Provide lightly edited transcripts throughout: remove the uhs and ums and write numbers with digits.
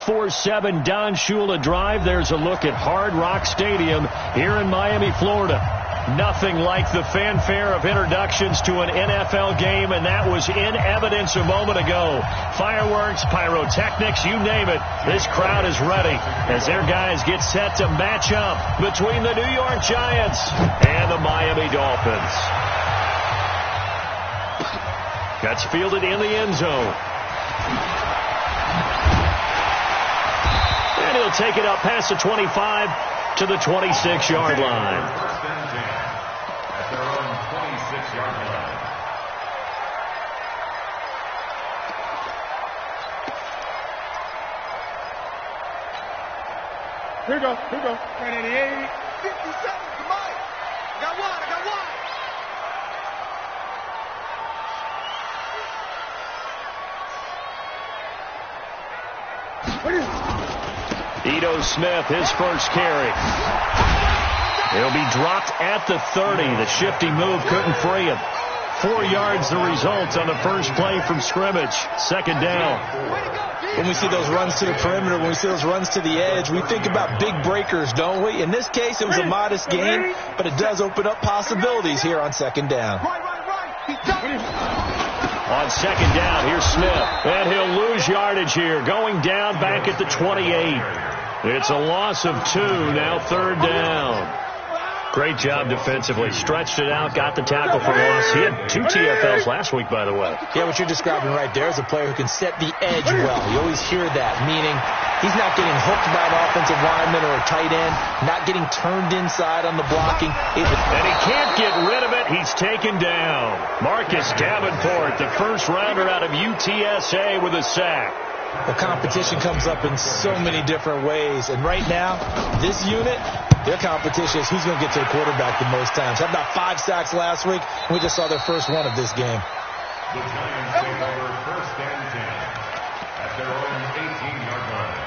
4-7 Don Shula Drive. There's a look at Hard Rock Stadium here in Miami, Florida. Nothing like the fanfare of introductions to an NFL game, and that was in evidence a moment ago. Fireworks, pyrotechnics, you name it. This crowd is ready as their guys get set to match up between the New York Giants and the Miami Dolphins. That's fielded in the end zone. And he'll take it up past the 25 to the 26-yard line. At their own 26-yard line. Here we go. 188. 57. Come on. I got one. Ito Smith, his first carry. He'll be dropped at the 30. The shifty move couldn't free him. 4 yards the result on the first play from scrimmage. Second down. When we see those runs to the perimeter, when we see those runs to the edge, we think about big breakers, don't we? In this case, it was a modest gain, but it does open up possibilities here on second down. On second down, here's Smith. And he'll lose yardage here. Going down back at the 28. It's a loss of 2. Now third down. Great job defensively. Stretched it out, got the tackle for loss. He had 2 TFLs last week, by the way. Yeah, what you're describing right there is a player who can set the edge well. You always hear that, meaning he's not getting hooked by an offensive lineman or a tight end, not getting turned inside on the blocking. And he can't get rid of it. He's taken down. Marcus Davenport, the first rounder out of UTSA, with a sack. The competition comes up in so many different ways. And right now, this unit, their competition is who's going to get to the quarterback the most times. Had about 5 sacks last week. We just saw their first one of this game. The Giants take over first and 10 at their own 18-yard line.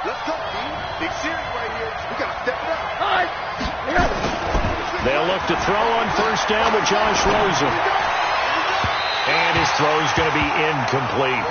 Let's go, team. Big series right here. We got to step it up. They'll look to throw on first down with Josh Rosen. And his throw is going to be incomplete.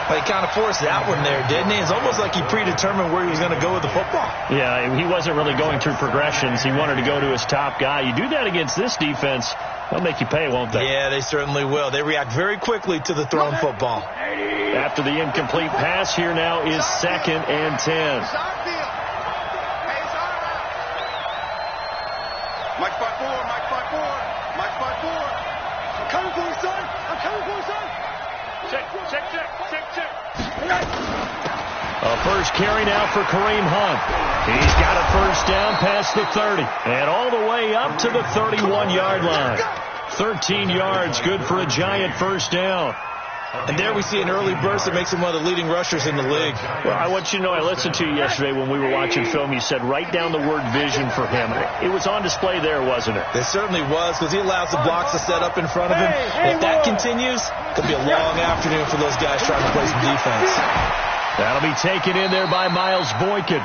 Well, he kind of forced that one there, didn't he? It's almost like he predetermined where he was going to go with the football. Yeah, he wasn't really going through progressions. He wanted to go to his top guy. You do that against this defense, they'll make you pay, won't they? Yeah, they certainly will. They react very quickly to the thrown football. After the incomplete pass, here now is second and 10. Mike 5-4. I'm coming for you, son. Check. A first carry now for Kareem Hunt. He's got a first down past the 30 and all the way up to the 31-yard line. 13 yards, good for a Giant first down. And there we see an early burst that makes him one of the leading rushers in the league. Well, I want you to know, I listened to you yesterday when we were watching film. You said write down the word vision for him. It was on display there, wasn't it? It certainly was, because he allows the blocks to set up in front of him. And if that continues, it could be a long afternoon for those guys trying to play some defense. That'll be taken in there by Miles Boykin.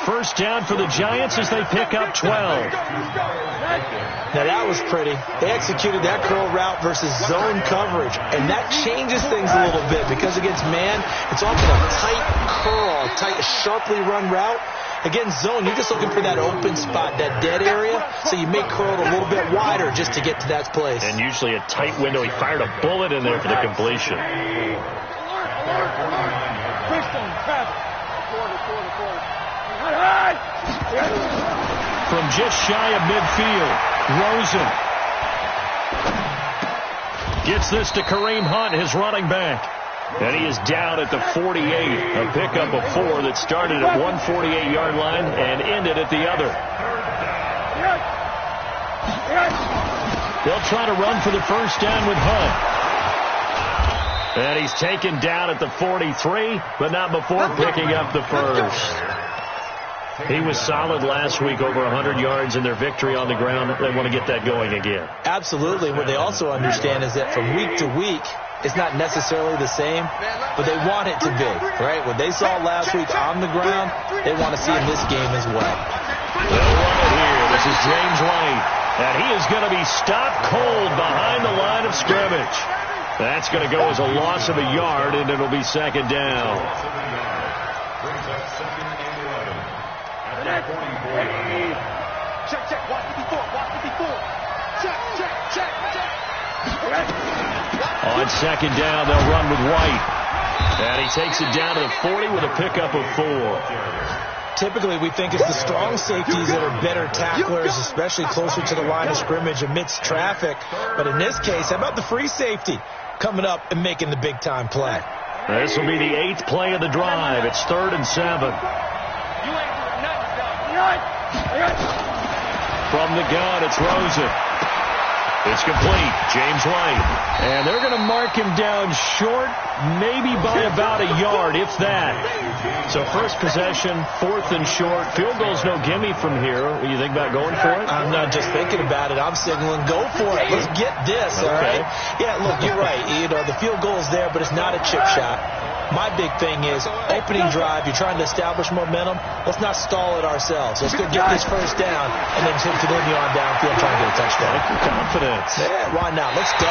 First down for the Giants as they pick up 12. Now that was pretty. They executed that curl route versus zone coverage, and that changes things a little bit because against man, it's often a tight curl, a sharply run route. Against zone, you're just looking for that open spot, that dead area, so you make curl a little bit wider just to get to that place. And usually a tight window. He fired a bullet in there for the completion. From just shy of midfield, Rosen gets this to Kareem Hunt, his running back. And he is down at the 48. A pickup of 4 that started at 148-yard line and ended at the other. They'll try to run for the first down with Hunt. And he's taken down at the 43, but not before picking up the first. He was solid last week, over 100 yards in their victory on the ground. They want to get that going again. Absolutely. What they also understand is that from week to week, it's not necessarily the same, but they want it to be, right? What they saw last week on the ground, they want to see in this game as well. They'll run it here. This is James White, and he is going to be stopped cold behind the line of scrimmage. That's going to go as a loss of a yard, and it'll be second down. Brings up second and 11. At the 44. Check, watch 54, watch 54. Check. On second down, they'll run with White. And he takes it down to the 40 with a pickup of 4. Typically, we think it's the strong safeties that are better tacklers, especially closer to the line of scrimmage amidst traffic. But in this case, how about the free safety coming up and making the big-time play? This will be the 8th play of the drive. It's 3rd and 7. From the gun, it's Rosen. It's complete. James White. And they're going to mark him down short, maybe by about a yard, if that. So first possession, 4th and short. Field goal's no gimme from here. You think about going for it? I'm not just thinking about it. I'm signaling, go for it. Let's get this, all right? Yeah, look, you're right. You know, the field goal is there, but it's not a chip shot. My big thing is opening drive. You're trying to establish momentum. Let's not stall it ourselves. Let's go get this first down and then continue on downfield trying to get a touchdown. Confidence. Yeah, why not? Let's go.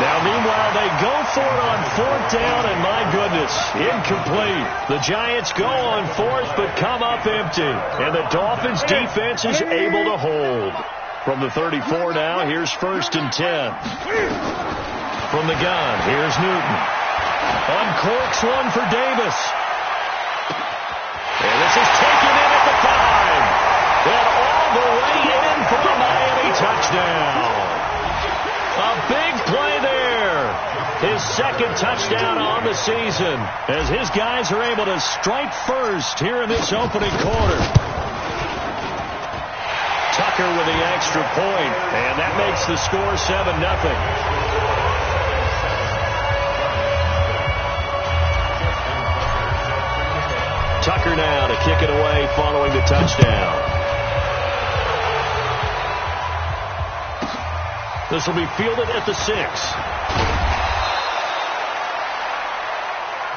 Now, meanwhile, they go for it on 4th down, and my goodness, incomplete. The Giants go on 4th, but come up empty. And the Dolphins' defense is able to hold. From the 34 now, here's 1st and 10. From the gun, here's Newton. Uncorks one for Davis. And this is taken in at the 5. And all the way in for a Miami touchdown. A big play there. His 2nd touchdown on the season as his guys are able to strike first here in this opening quarter. Tucker with the extra point, and that makes the score 7-0. Tucker now to kick it away following the touchdown. This will be fielded at the 6.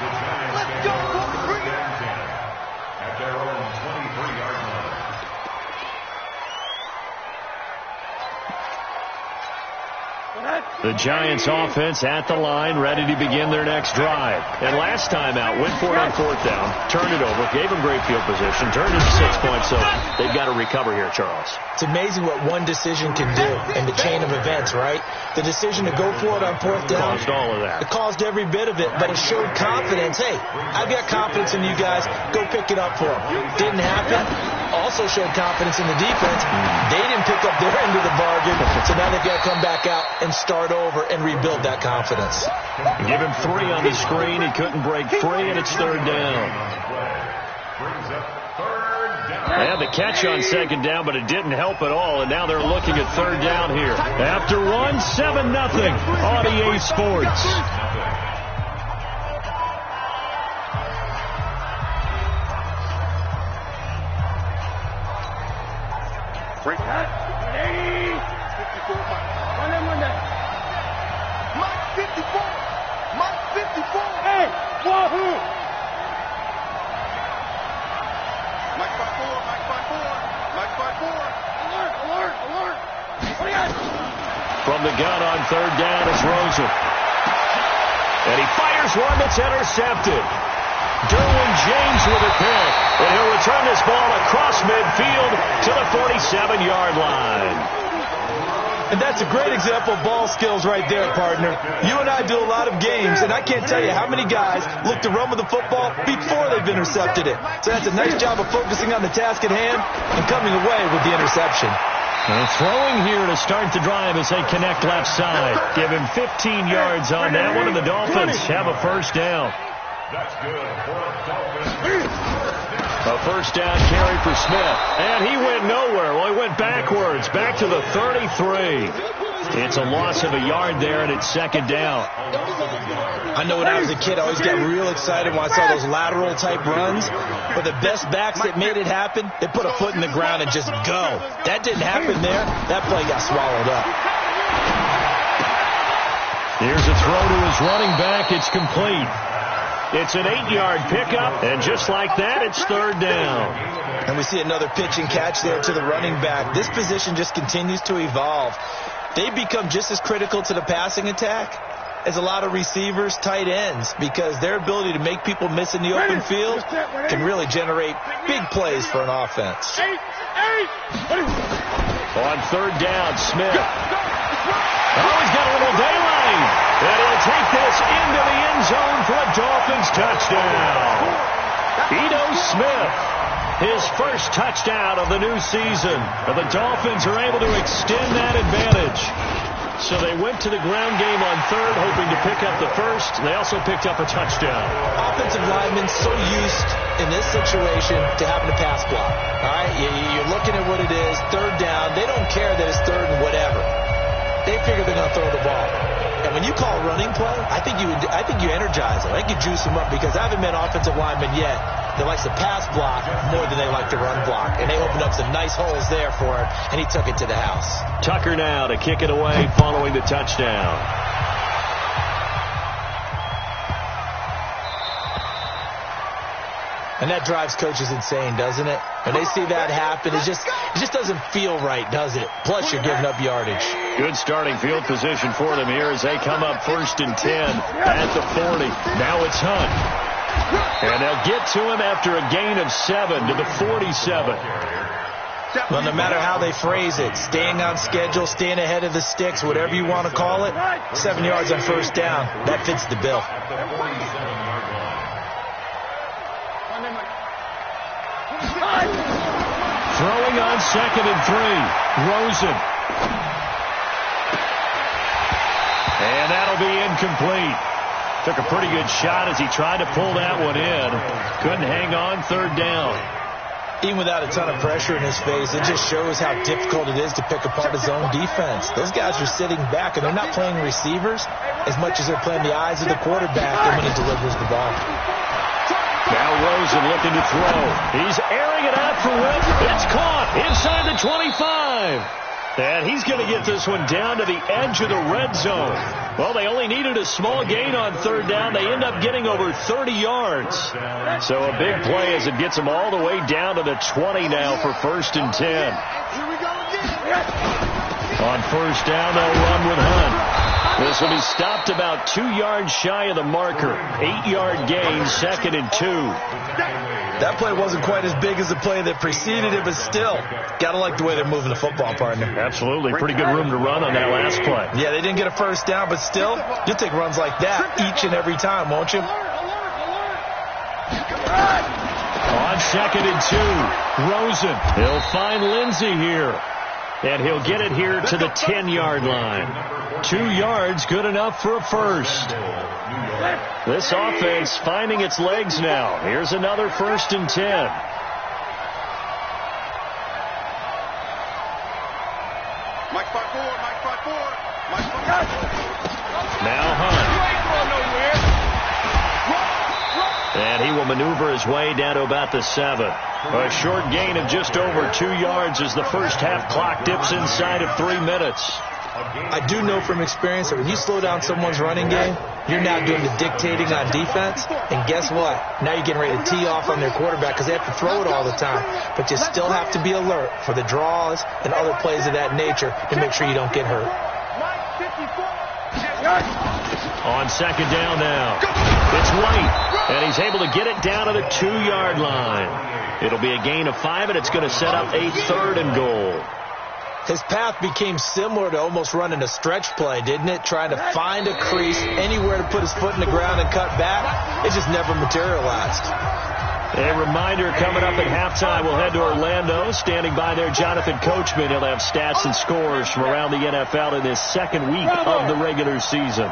The Giants get first and 10 at their own 23-yard line. The Giants offense at the line, ready to begin their next drive. And last time out, went for it on 4th down, turned it over, gave them great field position, turned it to 6 points, so they've got to recover here, Charles. It's amazing what one decision can do in the chain of events, right? The decision to go for it on 4th down. Caused all of that. It caused every bit of it, but it showed confidence. Hey, I've got confidence in you guys. Go pick it up for them. Didn't happen. Also showed confidence in the defense. They didn't pick up their end of the bargain, so now they've got to come back out and start over and rebuild that confidence. Give him 3 on the screen. He couldn't break free, and it's 3rd down. Brings up 3rd down. They had the catch on 2nd down, but it didn't help at all, and now they're looking at 3rd down here. After run, 7-0 on EA Sports. Break that. 80. 54. Mike 54. Mike 54. Hey, wahoo. Mike 54. Mike 54. Mike 54. Alert, alert, alert. What do you got? From the gun on 3rd down is Rosen. And he fires one that's intercepted. Derwin James with a pick. And he'll return this ball across midfield to the 47-yard line. And that's a great example of ball skills right there, partner. You and I do a lot of games, and I can't tell you how many guys look to run with the football before they've intercepted it. So that's a nice job of focusing on the task at hand and coming away with the interception. And throwing here to start the drive as they connect left side. Give him 15 yards on that one, and the Dolphins have a 1st down. That's good for the Dolphins. A 1st down carry for Smith. And he went nowhere. Well, he went backwards, back to the 33. It's a loss of a yard there, and it's 2nd down. I know when I was a kid, I always got real excited when I saw those lateral-type runs. But the best backs that made it happen, they put a foot in the ground and just go. That didn't happen there. That play got swallowed up. Here's a throw to his running back. It's complete. It's an 8-yard pickup, and just like that, it's third down. And we see another pitch and catch there to the running back. This position just continues to evolve. They become just as critical to the passing attack as a lot of receivers, tight ends, because their ability to make people miss in the open field can really generate big plays for an offense. On third down, Smith. Oh, he's got a little daylight. And he'll take this into the end zone for a Dolphins touchdown. Ito Smith, his first touchdown of the new season. And the Dolphins are able to extend that advantage. So they went to the ground game on third, hoping to pick up the first. They also picked up a touchdown. Offensive linemen so used in this situation to having to pass block. All right, you're looking at what it is, third down. They don't care that it's third and whatever. They figure they're going to throw the ball. And when you call a running play, I think you energize them. I think you juice them up, because I haven't met offensive linemen yet that likes to pass block more than they like to run block. And they opened up some nice holes there for him, and he took it to the house. Tucker now to kick it away following the touchdown. And that drives coaches insane, doesn't it? When they see that happen, it just doesn't feel right, does it? Plus, you're giving up yardage. Good starting field position for them here as they come up 1st and 10 at the 40. Now it's Hunt. And they'll get to him after a gain of 7 to the 47. Well, no matter how they phrase it, staying on schedule, staying ahead of the sticks, whatever you want to call it, 7 yards on first down, that fits the bill. Throwing on 2nd and 3. Rosen. And that'll be incomplete. Took a pretty good shot as he tried to pull that one in. Couldn't hang on, third down. Even without a ton of pressure in his face, it just shows how difficult it is to pick apart his own defense. Those guys are sitting back, and they're not playing receivers as much as they're playing the eyes of the quarterback when he delivers the ball. Now Rosen looking to throw. He's airing it out for Witt. It's caught inside the 25. And he's going to get this one down to the edge of the red zone. Well, they only needed a small gain on third down. They end up getting over 30 yards. So a big play as it gets them all the way down to the 20 now for 1st and 10. On first down, they'll run with Hunt. This will be stopped about 2 yards shy of the marker. 8-yard gain, 2nd and 2. That play wasn't quite as big as the play that preceded it, but still, got to like the way they're moving the football, partner. Absolutely. Pretty good room to run on that last play. Yeah, they didn't get a first down, but still, you'll take runs like that each and every time, won't you? On 2nd and 2, Rosen. He'll find Lindsey here. And he'll get it here to the 10-yard line. 2 yards, good enough for a first. This offense finding its legs now. Here's another 1st and 10. Mike 5-4, Mike 5-4, Mike 5-4. Now Hunt. And he will maneuver his way down to about the 7. A short gain of just over 2 yards as the first half clock dips inside of 3 minutes. I do know from experience that when you slow down someone's running game, you're now doing the dictating on defense. And guess what? Now you're getting ready to tee off on their quarterback because they have to throw it all the time. But you still have to be alert for the draws and other plays of that nature to make sure you don't get hurt. On 2nd down now. It's White. And he's able to get it down to the 2-yard line. It'll be a gain of 5, and it's going to set up a 3rd and goal. His path became similar to almost running a stretch play, didn't it? Trying to find a crease, anywhere to put his foot in the ground and cut back. It just never materialized. A reminder coming up at halftime, we'll head to Orlando. Standing by there, Jonathan Coachman. He'll have stats and scores from around the NFL in this 2nd week of the regular season.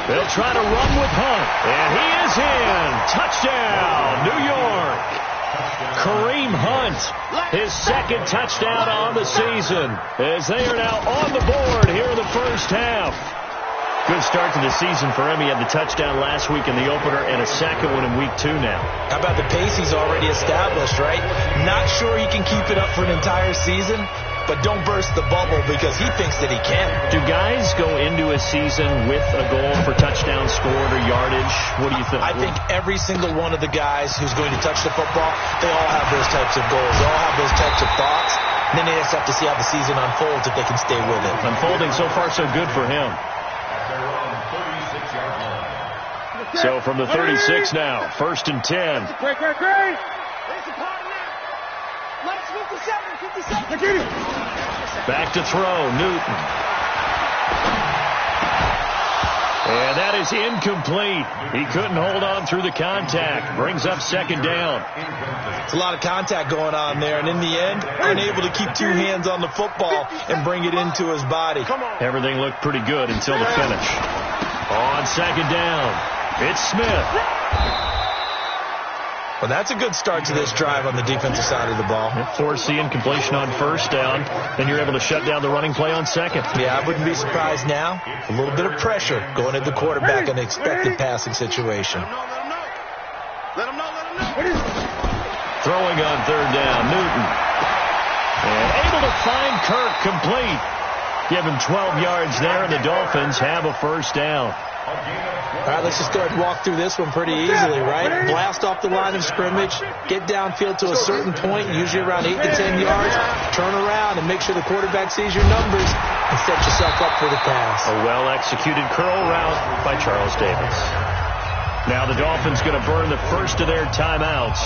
They'll try to run with Hunt, and he is in. Touchdown, New York. Kareem Hunt, his 2nd touchdown on the season, as they are now on the board here in the first half. Good start to the season for him. He had the touchdown last week in the opener and a 2nd one in week 2 now. How about the pace he's already established, right? Not sure he can keep it up for an entire season, but don't burst the bubble because he thinks that he can. Do guys go into a season with a goal for touchdown scored or yardage? What do you think? I think every single one of the guys who's going to touch the football, they all have those types of goals. They all have those types of thoughts. And then they just have to see how the season unfolds if they can stay with it. Unfolding so far so good for him. So from the 36 now, 1st and 10. Great. Back to throw, Newton. And that is incomplete. He couldn't hold on through the contact. Brings up 2nd down. It's a lot of contact going on there, and in the end, unable to keep 2 hands on the football and bring it into his body. Everything looked pretty good until the finish. On 2nd down, it's Smith. Well, that's a good start to this drive on the defensive side of the ball. Force the incompletion on 1st down, then you're able to shut down the running play on 2nd. Yeah, I wouldn't be surprised now. A little bit of pressure going at the quarterback in the expected passing situation. Let him know. Throwing on 3rd down, Newton. And able to find Kirk complete. Give him 12 yards there, and the Dolphins have a 1st down. All right, let's just go ahead and walk through this one pretty easily, right? Blast off the line of scrimmage, get downfield to a certain point, usually around 8 to 10 yards, turn around and make sure the quarterback sees your numbers and set yourself up for the pass. A well-executed curl route by Charles Davis. Now the Dolphins going to burn the first of their timeouts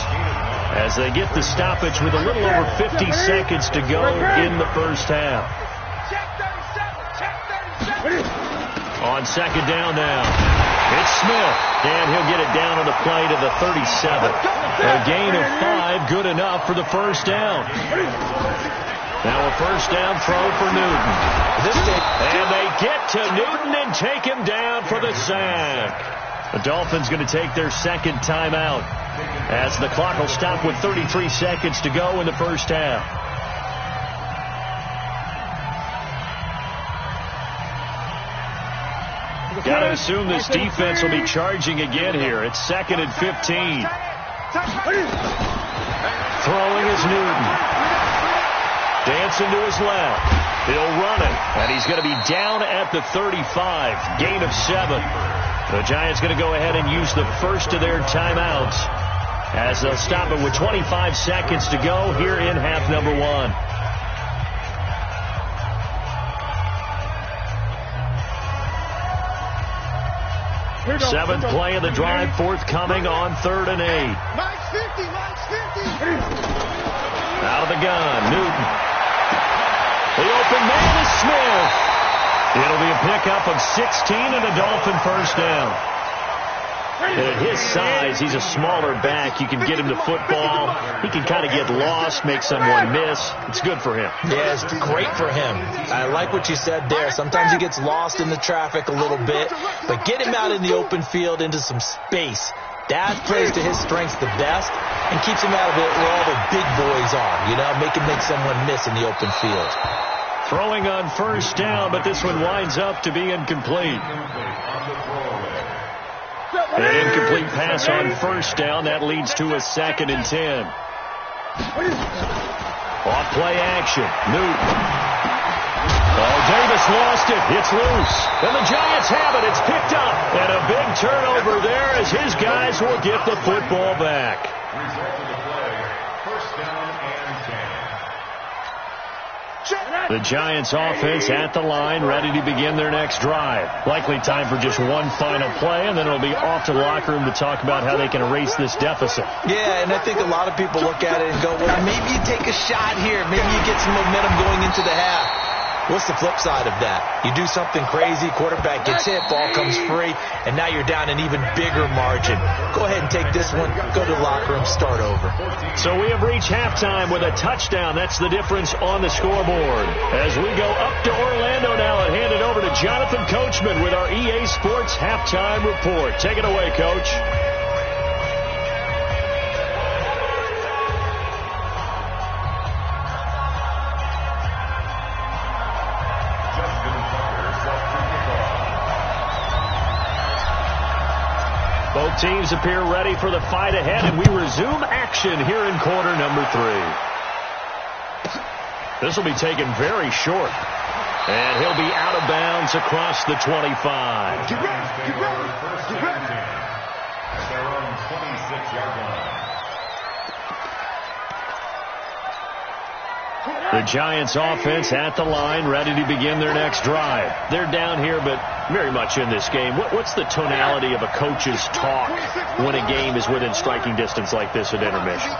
as they get the stoppage with a little over 50 seconds to go in the 1st half. On 2nd down now, it's Smith, and he'll get it down on the play to the 37. A gain of 5, good enough for the 1st down. Now a 1st down throw for Newton. And they get to Newton and take him down for the sack. The Dolphins going to take their 2nd timeout as the clock will stop with 33 seconds to go in the 1st half. Got to assume this defense will be charging again here. It's 2nd and 15. Throwing is Newton. Dancing to his left. He'll run it. And he's going to be down at the 35. Gain of 7. The Giants going to go ahead and use the first of their timeouts as they'll stop it with 25 seconds to go here in half number 1. Seventh play of the drive forthcoming on 3rd and 8. Out of the gun, Newton. The open man is Smith. It'll be a pickup of 16 and a Dolphin 1st down. And at his size, he's a smaller back. You can get him the football. He can kind of get lost, make someone miss. It's good for him. Yeah, it's great for him. I like what you said there. Sometimes he gets lost in the traffic a little bit, but get him out in the open field into some space. That plays to his strengths the best and keeps him out of it where all the big boys are, make someone miss in the open field. Throwing on 1st down, but this one winds up to be incomplete. An incomplete pass on 1st down. That leads to a 2nd and 10. Off play action. Newton. Oh, Davis lost it. It's loose. And the Giants have it. It's picked up. And a big turnover there as his guys will get the football back. Result of the play, 1st down and 10. The Giants offense at the line, ready to begin their next drive. Likely time for just one final play, and then it'll be off to the locker room to talk about how they can erase this deficit. Yeah, and I think a lot of people look at it and go, well, maybe you take a shot here. Maybe you get some momentum going into the half. What's the flip side of that? You do something crazy, quarterback gets hit, ball comes free, and now you're down an even bigger margin. Go ahead and take this one, go to the locker room, start over. So we have reached halftime with a touchdown. That's the difference on the scoreboard. As we go up to Orlando now and hand it over to Jonathan Coachman with our EA Sports Halftime Report. Take it away, Coach. Both teams appear ready for the fight ahead, and we resume action here in quarter number 3. This will be taken very short. And he'll be out of bounds across the 25. Get ready. At their own 26-yard line. The Giants offense at the line, ready to begin their next drive. They're down here, but very much in this game. What's the tonality of a coach's talk when a game is within striking distance like this at intermission?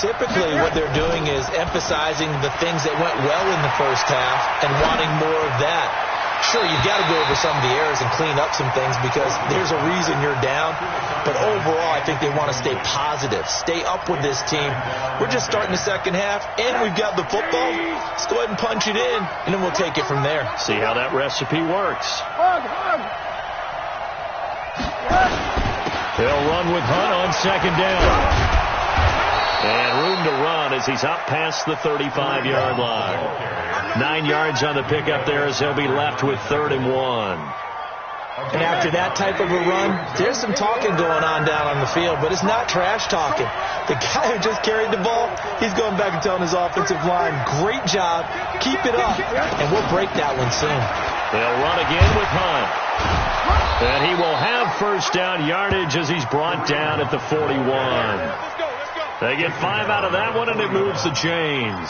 Typically, what they're doing is emphasizing the things that went well in the first half and wanting more of that. Sure, you've got to go over some of the errors and clean up some things because there's a reason you're down. But overall, I think they want to stay positive, stay up with this team. We're just starting the second half, and we've got the football. Let's go ahead and punch it in, and then we'll take it from there. See how that recipe works. They'll run with Hunt on second down. And room to run as he's up past the 35-yard line. 9 yards on the pickup there as they'll be left with 3rd and 1. And after that type of a run, there's some talking going on down on the field, but it's not trash talking. The guy who just carried the ball, he's going back and telling his offensive line, great job, keep it up, and we'll break that one soon. They'll run again with Hunt. And he will have first down yardage as he's brought down at the 41. They get 5 out of that one, and it moves the chains.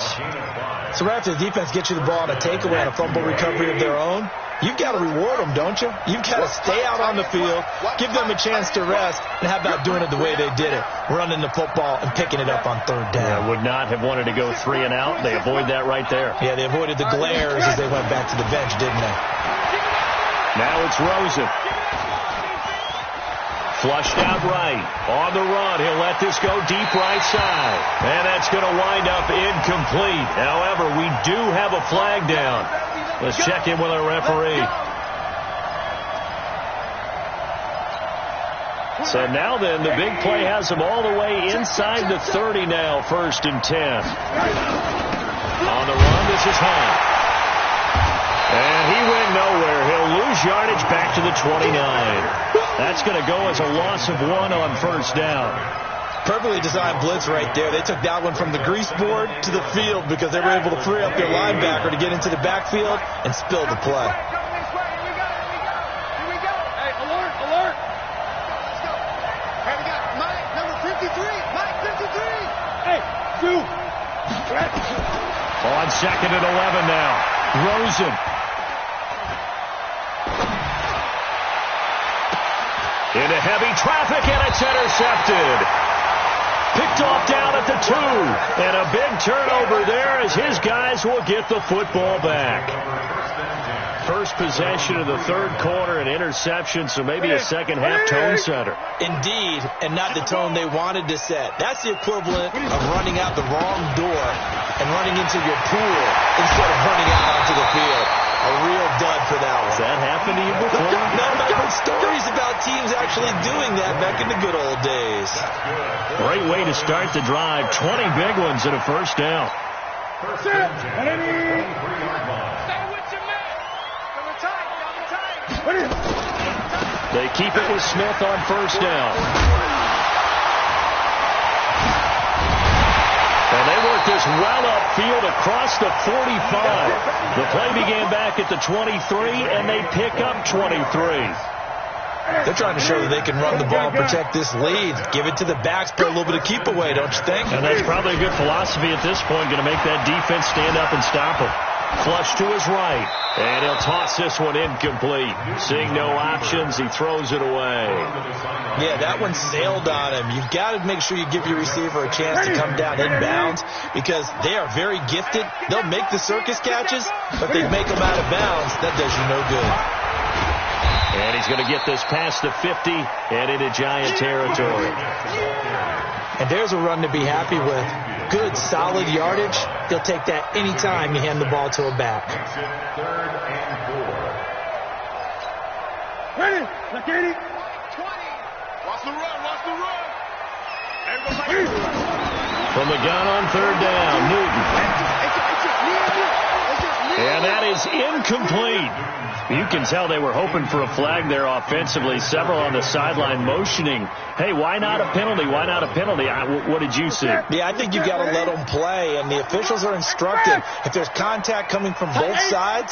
So right after the defense gets you the ball on a takeaway and a fumble recovery of their own, you've got to reward them, don't you? You've got to stay out on the field, give them a chance to rest, and how about doing it the way they did it, running the football and picking it up on 3rd down. Yeah, would not have wanted to go 3 and out. They avoid that right there. Yeah, they avoided the glares as they went back to the bench, didn't they? Now it's Rosen. Flushed out right. On the run. He'll let this go deep right side. And that's going to wind up incomplete. However, we do have a flag down. Let's check in with our referee. So now then, the big play has him all the way inside the 30 now, 1st and 10. On the run, this is Hunt. And he went nowhere. He'll lose yardage back to the 29. That's going to go as a loss of 1 on 1st down. Perfectly designed blitz right there. They took that one from the grease board to the field because they were able to free up their linebacker to get into the backfield and spill the play. Here we go. Hey, alert, alert. Let's go. Hey, we got Mike, number 53. Mike, 53. Hey, 2. On 2nd and 11 now. Rosen. Into heavy traffic, and it's intercepted. Picked off down at the 2. And a big turnover there as his guys will get the football back. First possession of the 3rd quarter, an interception, so maybe a second half tone setter. Indeed, and not the tone they wanted to set. That's the equivalent of running out the wrong door and running into your pool instead of running out onto the field. A real dud for that one. Has that happened to you before? No, I've heard stories about teams actually doing that back in the good old days. Great way to start the drive. 20 big ones and a 1st down. First and 10. 23-yard line. They keep it with Smith on 1st down. And they work this well upfield across the 45. The play began back at the 23, and they pick up 23. They're trying to show that they can run the ball and protect this lead. Give it to the backs, put a little bit of keep away, don't you think? And that's probably a good philosophy at this point, going to make that defense stand up and stop him. Flush to his right, and he'll toss this one incomplete. Seeing no options, he throws it away. Yeah, that one sailed on him. You've got to make sure you give your receiver a chance to come down inbounds because they are very gifted. They'll make the circus catches, but they make them out of bounds. That does you no good. And he's going to get this past the 50 and into Giant territory. And there's a run to be happy with. Good, solid yardage. They'll take that anytime you hand the ball to a back. 3rd and 4. Ready? Look at it. 20. Watch the run. Watch the run. From the gun on 3rd down, Newton. It's just me and you. It's just me And that is incomplete. You can tell they were hoping for a flag there offensively. Several on the sideline motioning, hey, why not a penalty? Why not a penalty? What did you see? Yeah, I think you got to let them play, and the officials are instructed. If there's contact coming from both sides,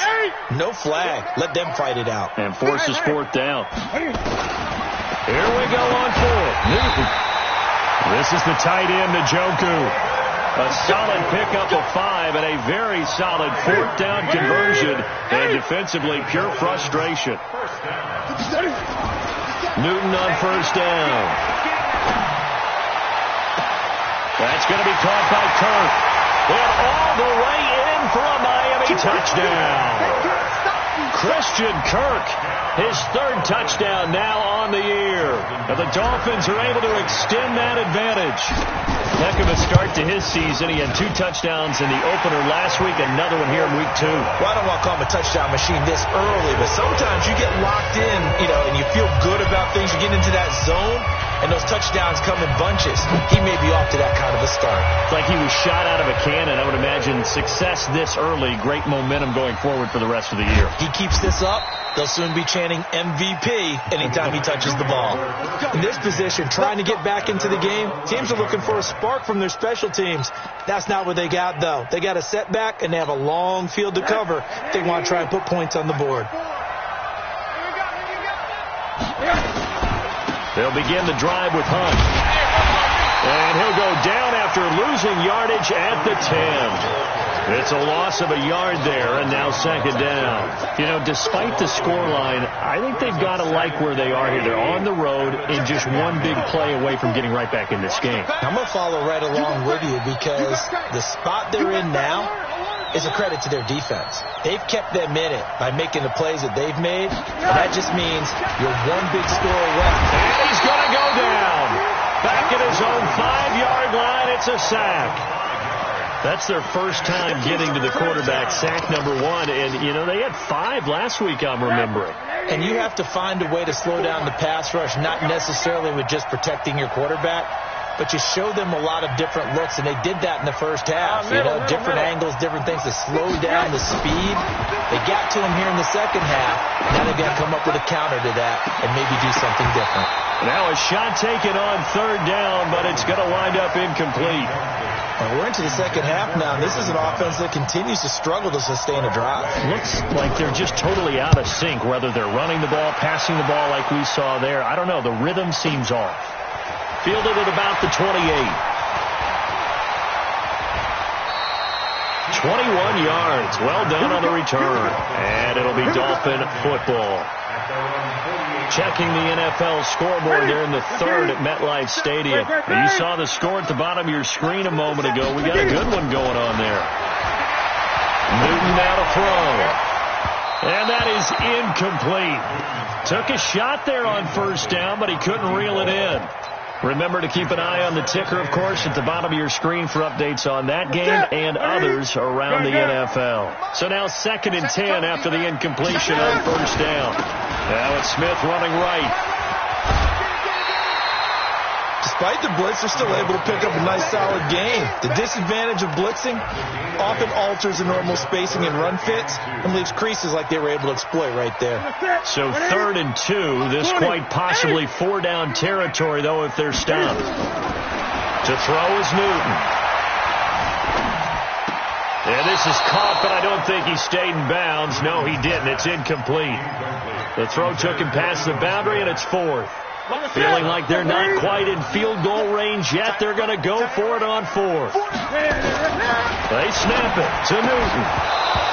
no flag. Let them fight it out. And forces fourth down. Here we go on fourth. Newton. This is the tight end, Njoku. A solid pickup of 5 and a very solid fourth down conversion. And defensively, pure frustration. Newton on first down. That's going to be caught by Kirk. And all the way in for a Miami touchdown. Christian Kirk, his third touchdown now on the year. And the Dolphins are able to extend that advantage. Heck of a start to his season. He had 2 touchdowns in the opener last week, another one here in week 2. Well, I don't want to call him a touchdown machine this early, but sometimes you get locked in, and you feel good about things. You get into that zone, and those touchdowns come in bunches. He may be off to that kind of a start. It's like he was shot out of a cannon. I would imagine success this early, great momentum going forward for the rest of the year. He keeps this up, they'll soon be chanting MVP anytime he touches the ball. In this position, trying to get back into the game, teams are looking for a spark from their special teams. That's not what they got, though. They got a setback, and they have a long field to cover. They want to try and put points on the board. They'll begin the drive with Hunt. And he'll go down after losing yardage at the 10. It's a loss of a yard there, and now second down. Despite the scoreline, I think they've got to like where they are here. They're on the road and just one big play away from getting right back in this game. I'm going to follow right along with you because the spot they're in now is a credit to their defense. They've kept them in it by making the plays that they've made, and that just means you're one big score away. And he's going to go down. Back at his own 5-yard line, it's a sack. That's their first time getting to the quarterback, sack number 1. And, they had 5 last week, I'm remembering. And you have to find a way to slow down the pass rush, not necessarily with just protecting your quarterback, but you show them a lot of different looks, and they did that in the first half. Different angles, different things to slow down the speed. They got to him here in the second half. Now they've got to come up with a counter to that and maybe do something different. Now a shot taken on third down, but it's going to wind up incomplete. And we're into the second half now. This is an offense that continues to struggle to sustain a drive. Looks like they're just totally out of sync, whether they're running the ball, passing the ball like we saw there. I don't know. The rhythm seems off. Fielded at about the 28. 21 yards. Well done on the return. And it'll be Dolphin football. Checking the NFL scoreboard there in the third at MetLife Stadium. You saw the score at the bottom of your screen a moment ago. We got a good one going on there. Newton now to throw. And that is incomplete. Took a shot there on first down, but he couldn't reel it in. Remember to keep an eye on the ticker, of course, at the bottom of your screen for updates on that game and others around the NFL. So now 2nd and 10 after the incompletion on first down. Now it's Smith running right. Despite the blitz, they're still able to pick up a nice, solid gain. The disadvantage of blitzing often alters the normal spacing and run fits and leaves creases like they were able to exploit right there. So 3rd and 2. This quite possibly 4-down territory, though, if they're stopped. To throw is Newton. And this is caught, but I don't think he stayed in bounds. No, he didn't. It's incomplete. The throw took him past the boundary, and it's 4th. Feeling like they're not quite in field goal range yet. They're going to go for it on 4th. They snap it to Newton.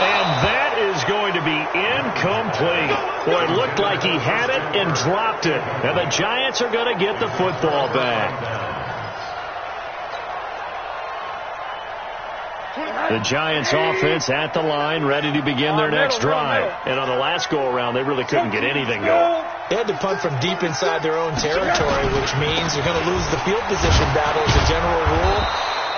And that is going to be incomplete. Boy, it looked like he had it and dropped it. And the Giants are going to get the football back. The Giants offense at the line, ready to begin their next drive. And on the last go-around, they really couldn't get anything going. They had to punt from deep inside their own territory, which means you're going to lose the field position battle as a general rule.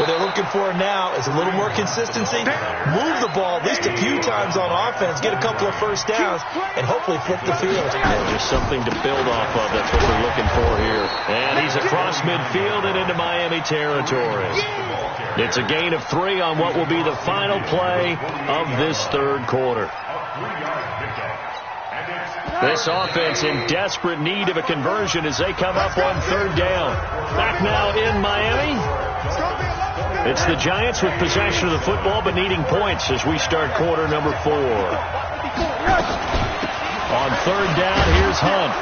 What they're looking for now is a little more consistency, move the ball at least a few times on offense, get a couple of first downs, and hopefully flip the field. Yeah, just something to build off of. That's what they're looking for here. And he's across midfield and into Miami territory. It's a gain of 3 on what will be the final play of this third quarter. This offense in desperate need of a conversion as they come up on third down. Back now in Miami. It's the Giants with possession of the football but needing points as we start quarter number 4. On third down, here's Hunt.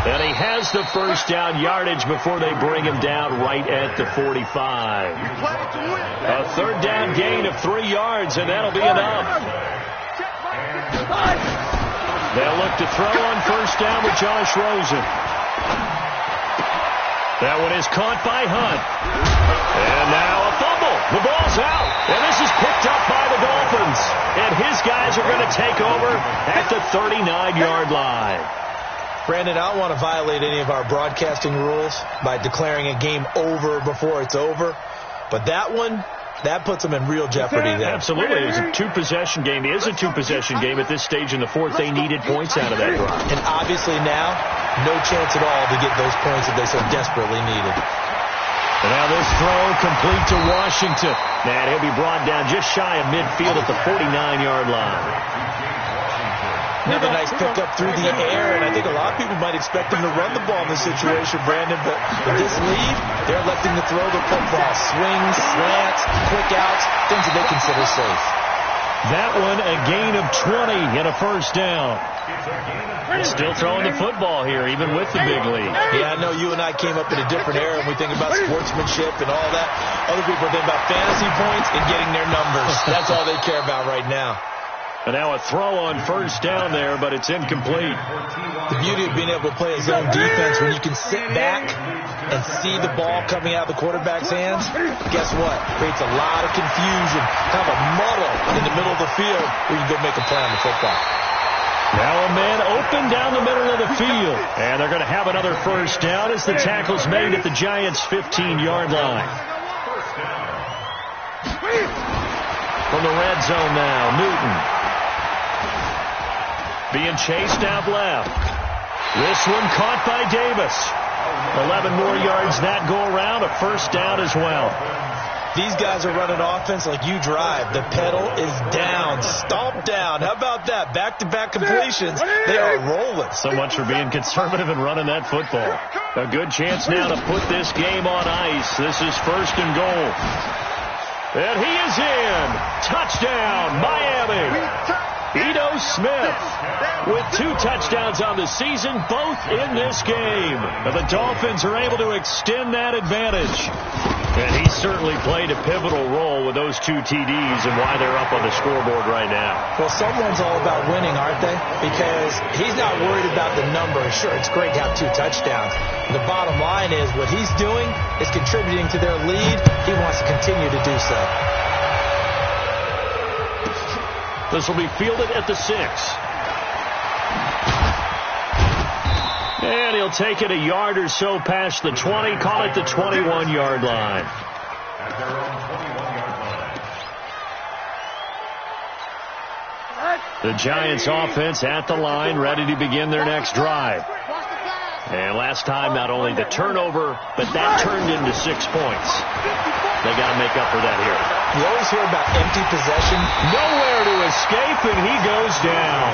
And he has the first down yardage before they bring him down right at the 45. A third down gain of 3 yards, and that'll be enough. They'll look to throw on first down with Josh Rosen. That one is caught by Hunt. And now a fumble. The ball's out. And this is picked up by the Dolphins. And his guys are going to take over at the 39-yard line. Brandon, I don't want to violate any of our broadcasting rules by declaring a game over before it's over. But that one, that puts them in real jeopardy there. Absolutely. It was a 2-possession game. It is a 2-possession game at this stage in the fourth. They needed points out of that drive. And obviously now, no chance at all to get those points that they so desperately needed. And now this throw complete to Washington. And he'll be brought down just shy of midfield at the 49-yard line. Another nice pickup through the air, and I think a lot of people might expect him to run the ball in this situation, Brandon, but with this lead, they're electing to throw the football. Swings, slants, quick outs, things that they consider safe. That one a gain of 20 and a first down. Still throwing the football here, even with the big lead. Yeah, I know you and I came up in a different era, and we think about sportsmanship and all that. Other people think about fantasy points and getting their numbers. That's all they care about right now. And now a throw on first down there, but it's incomplete. The beauty of being able to play a zone defense when you can sit back and see the ball coming out of the quarterback's hands, guess what? Creates a lot of confusion, kind of a muddle in the middle of the field where you go make a play on the football. Now a man open down the middle of the field. And they're going to have another first down as the tackle's made at the Giants' 15-yard line. From the red zone now, Newton. Being chased out left. This one caught by Davis. 11 more yards that go around. A first down as well. These guys are running offense like you drive. The pedal is down. Stomp down. How about that? Back-to-back completions. They are rolling. So much for being conservative and running that football. A good chance now to put this game on ice. This is first and goal. And he is in. Touchdown, Miami. Ito Smith with 2 touchdowns on the season, both in this game. And the Dolphins are able to extend that advantage. And he certainly played a pivotal role with those 2 TDs and why they're up on the scoreboard right now. Well, someone's all about winning, aren't they? Because he's not worried about the number. Sure, it's great to have 2 touchdowns. The bottom line is what he's doing is contributing to their lead. He wants to continue to do so. This will be fielded at the 6. And he'll take it a yard or so past the 20, call it the 21-yard line. At their own 21-yard line. The Giants offense at the line, ready to begin their next drive. And last time, not only the turnover, but that turned into 6 points. They got to make up for that here. You always hear about empty possession. Nowhere to escape, and he goes down.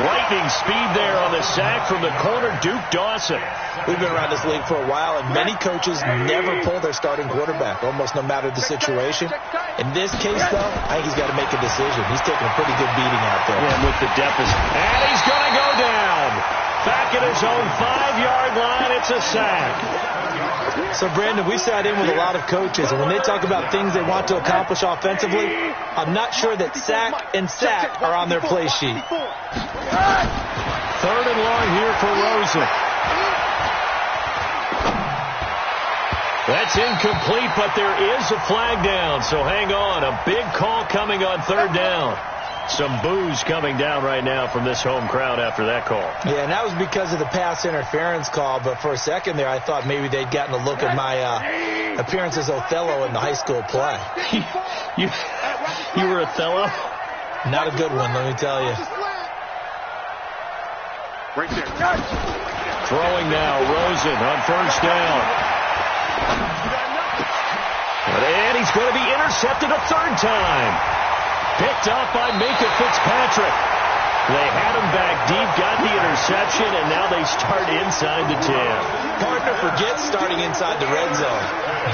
Lightning speed there on the sack from the corner, Duke Dawson. We've been around this league for a while, and many coaches never pull their starting quarterback, almost no matter the situation. In this case, though, I think he's got to make a decision. He's taking a pretty good beating out there. Yeah, with the deficit. And he's going to go down. Back at his own 5-yard line, it's a sack. So, Brandon, we sat in with a lot of coaches, and when they talk about things they want to accomplish offensively, I'm not sure that sack and sack are on their play sheet. 3rd and long here for Rosen. That's incomplete, but there is a flag down, so hang on. A big call coming on 3rd down. Some boos coming down right now from this home crowd after that call. Yeah, and that was because of the pass interference call. But for a second there, I thought maybe they'd gotten a look at my appearance as Othello in the high school play. you were Othello? Not a good one, let me tell you. Right there. Throwing now, Rosen on first down. And he's going to be intercepted a third time. Picked off by Minka Fitzpatrick. They had him back deep, got the interception, and now they start inside the 10. Partner forgets starting inside the red zone.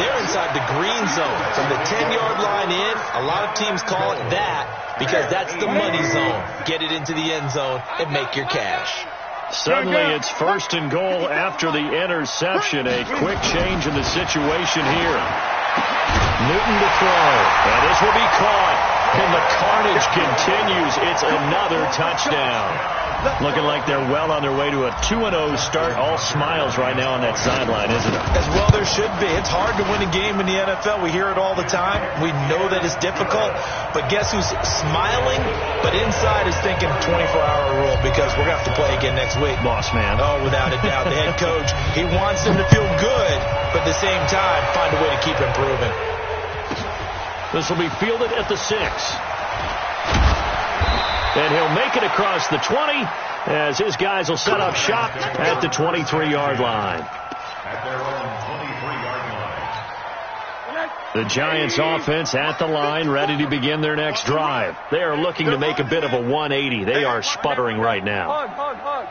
They're inside the green zone. From the 10-yard line in, a lot of teams call it that because that's the money zone. Get it into the end zone and make your cash. Suddenly it's first and goal after the interception. A quick change in the situation here. Newton to throw, and this will be caught. And the carnage continues. It's another touchdown. Looking like they're well on their way to a 2-0 start. All smiles right now on that sideline, isn't it? As well there should be. It's hard to win a game in the NFL. We hear it all the time. We know that it's difficult. But guess who's smiling? But inside is thinking 24-hour rule because we're going to have to play again next week. Boss man. Oh, without a doubt. The head coach, he wants them to feel good, but at the same time, find a way to keep improving. This will be fielded at the 6. And he'll make it across the 20 as his guys will set up shop at the 23-yard line. At their own 23-yard line. The Giants offense at the line, ready to begin their next drive. They are looking to make a bit of a 180. They are sputtering right now.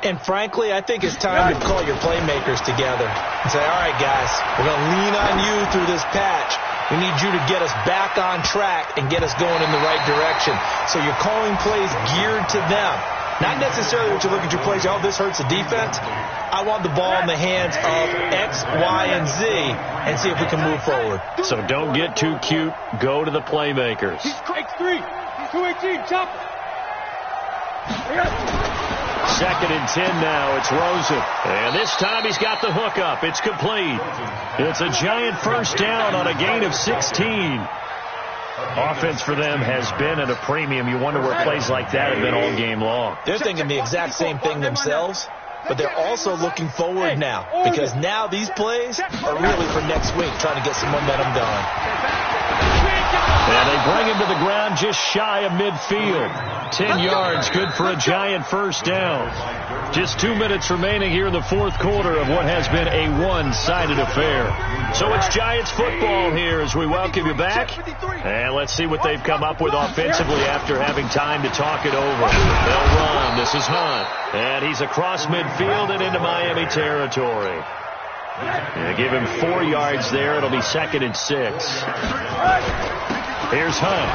And frankly, I think it's time to call your playmakers together and say, all right, guys, we're going to lean on you through this patch. We need you to get us back on track and get us going in the right direction. So you're calling plays geared to them. Not necessarily what you look at your plays, oh, this hurts the defense. I want the ball in the hands of X, Y, and Z and see if we can move forward. So don't get too cute. Go to the playmakers. X3. He's 218. Chop. Second and 10 now. It's Rosen. And this time he's got the hook up. It's complete. It's a Giant first down on a gain of 16. Offense for them has been at a premium. You wonder where plays like that have been all game long. They're thinking the exact same thing themselves, but they're also looking forward now because now these plays are really for next week, trying to get some momentum going. And they bring him to the ground just shy of midfield. 10 yards, good for a Giant first down. Just 2 minutes remaining here in the fourth quarter of what has been a one-sided affair. So it's Giants football here as we welcome you back. And let's see what they've come up with offensively after having time to talk it over. They'll run. This is Hunt. And he's across midfield and into Miami territory. Yeah, give him 4 yards there. It'll be second and 6. Here's Hunt.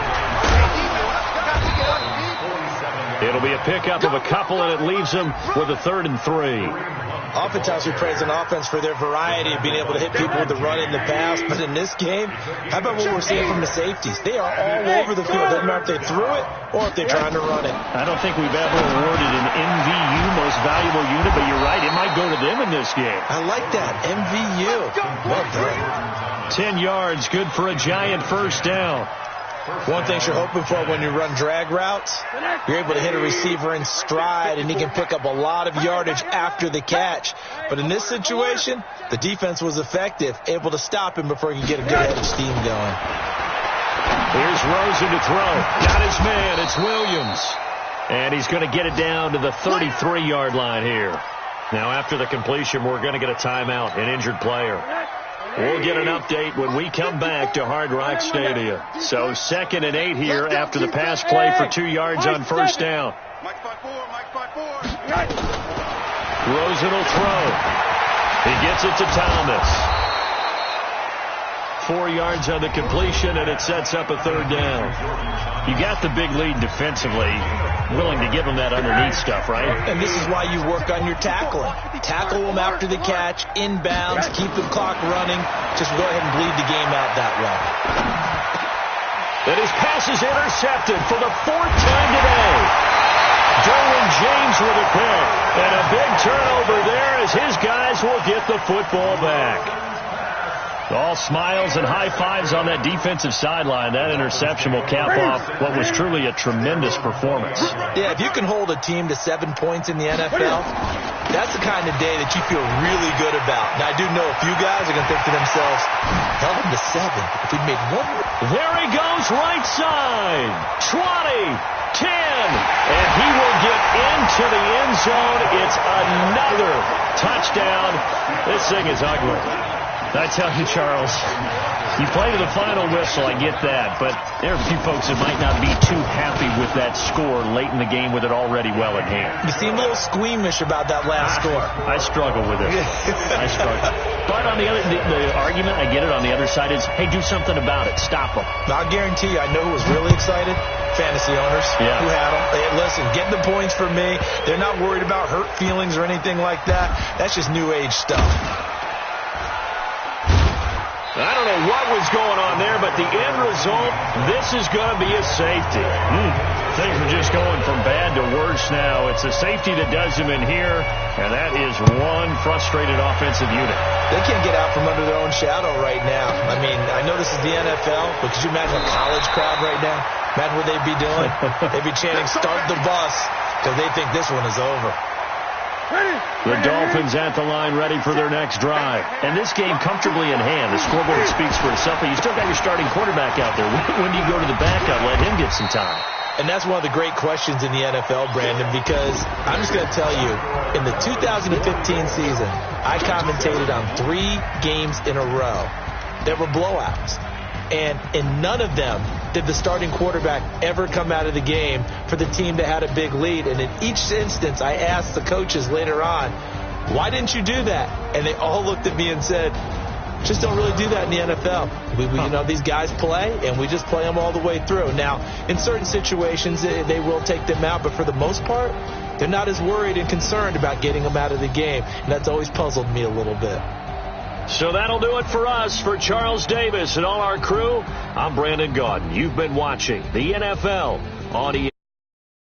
It'll be a pickup of a couple, and it leaves them with a 3rd and 3. Oftentimes we praise an offense for their variety of being able to hit people with the run in the pass, but in this game, how about what we're seeing from the safeties? They are all over the field. Doesn't matter if they threw it or if they're trying to run it. I don't think we've ever awarded an MVU, most valuable unit, but you're right, it might go to them in this game. I like that, MVU. Well done. 10 yards, good for a Giant first down. One thing you're hoping for when you run drag routes, you're able to hit a receiver in stride, and he can pick up a lot of yardage after the catch. But in this situation, the defense was effective, able to stop him before he could get a good head of steam going. Here's Rosen to throw. Got his man. It's Williams. And he's going to get it down to the 33-yard line here. Now, after the completion, we're going to get a timeout, an injured player. We'll get an update when we come back to Hard Rock Stadium. So 2nd and 8 here after the pass play for 2 yards on first down. Rosen will throw. He gets it to Thomas. 4 yards on the completion, and it sets up a 3rd down. You got the big lead defensively, willing to give them that underneath stuff, right? And this is why you work on your tackling. Tackle them after the catch, inbounds, keep the clock running. Just go ahead and bleed the game out that way. And his pass is intercepted for the 4th time today. Derwin James with a pick. And a big turnover there as his guys will get the football back. All smiles and high fives on that defensive sideline. That interception will cap off what was truly a tremendous performance. Yeah, if you can hold a team to 7 points in the NFL, that's the kind of day that you feel really good about. Now, I do know a few guys are going to think to themselves, held them to 7. If we made one more. There he goes, right side. 20, 10, and he will get into the end zone. It's another touchdown. This thing is ugly. I tell you, Charles, you play to the final whistle, I get that, but there are a few folks that might not be too happy with that score late in the game with it already well in hand. You seem a little squeamish about that last score. I struggle with it. I struggle. But on the other, the argument, I get it, on the other side is, hey, do something about it. Stop them. I'll guarantee you, I know who was really excited. Fantasy owners who had them. Hey, listen, get the points for me. They're not worried about hurt feelings or anything like that. That's just new age stuff. I don't know what was going on there, but the end result, this is going to be a safety. Things are just going from bad to worse now. It's a safety that does him in here, and that is one frustrated offensive unit. They can't get out from under their own shadow right now. I mean, I know this is the NFL, but could you imagine a college crowd right now? Imagine what they'd be doing. They'd be chanting, start the bus, because they think this one is over. The Dolphins at the line ready for their next drive. And this game comfortably in hand. The scoreboard speaks for itself, but you still got your starting quarterback out there. When do you go to the backup? Let him get some time. And that's one of the great questions in the NFL, Brandon, because I'm just going to tell you, in the 2015 season, I commentated on 3 games in a row that were blowouts. And in none of them did the starting quarterback ever come out of the game for the team that had a big lead. And in each instance, I asked the coaches later on, why didn't you do that? And they all looked at me and said, just don't really do that in the NFL. You know, these guys play, and we just play them all the way through. Now, in certain situations, they will take them out, but for the most part, they're not as worried and concerned about getting them out of the game. And that's always puzzled me a little bit. So that'll do it for us. For Charles Davis and all our crew, I'm Brandon Gaudin. You've been watching the NFL on